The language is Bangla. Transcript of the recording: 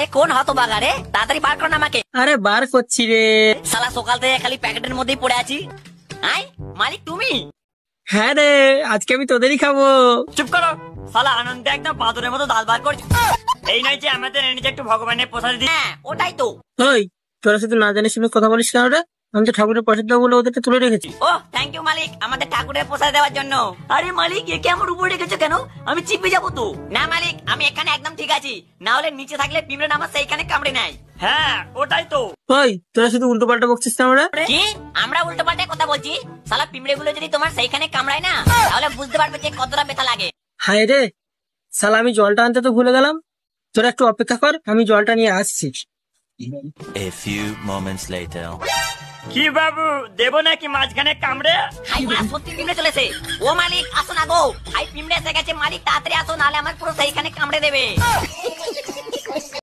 আরে কোন হতভাগা রে, তাড়াতাড়ি বার কর না আমাকে। আরে বার করছি রে। শালা সকাল থেকে খালি প্যাকেটের মধ্যেই পড়ে আছি। আই মালিক তুমি? হ্যাঁ রে, আজকে আমি তোদেরই খাবো। চুপ করো শালা, আনন্দে একদম বাদুরের মতো দাঁত বার করছে। এই নয় যে আমাদের নিজে একটু ভগবানের প্রসাদ দিই। হ্যাঁ ওটাই তো। ওই তোরা শুধু না জানিস শুনে কথা বলিস কেন রে? আমি তো ঠাকুরের প্রসাদ দেবো বলে ওদেরকে তুলে রেখেছি। ও থ্যাংক ইউ মালিক, আমাদের ঠাকুরের প্রসাদ দেওয়ার জন্য। আরে মালিক একে আমার উপরে রেখেছে কেন? আমি চিপে যাবো তো। না মালিক, আমি এখানে একদম ঠিক আছি, না হলে নিচে থাকলে পিঁপড়ে আমার সেইখানে কামড়ে নেয়। হ্যাঁ ওটাই তো। ওই তোরা শুধু উল্টো পাল্টা বকছিস কেন রে? কি আমরা উল্টো পাল্টে কথা বলছি? শালা পিঁপড়ে গুলো যদি তোমার সেইখানে কামড়ায় না, তাহলে বুঝতে পারবে যে কতটা ব্যথা লাগে। হায় রে শালা, আমি জলটা আনতে তো ভুলে গেলাম। তোরা একটু অপেক্ষা কর, আমি জলটা নিয়ে আসছি। A few moments later. কি বাবু দেবো নাকি মাঝখানে কামড়ে? হাই মা, সত্যি পিঁপড়ে চলেছে। ও মালিক আসো না গো, হাই পিঁপড়ে এসে গেছে। মালিক তাড়াতাড়ি আসো, নাহলে আমার পুরো সেইখানে কামড়ে দেবে।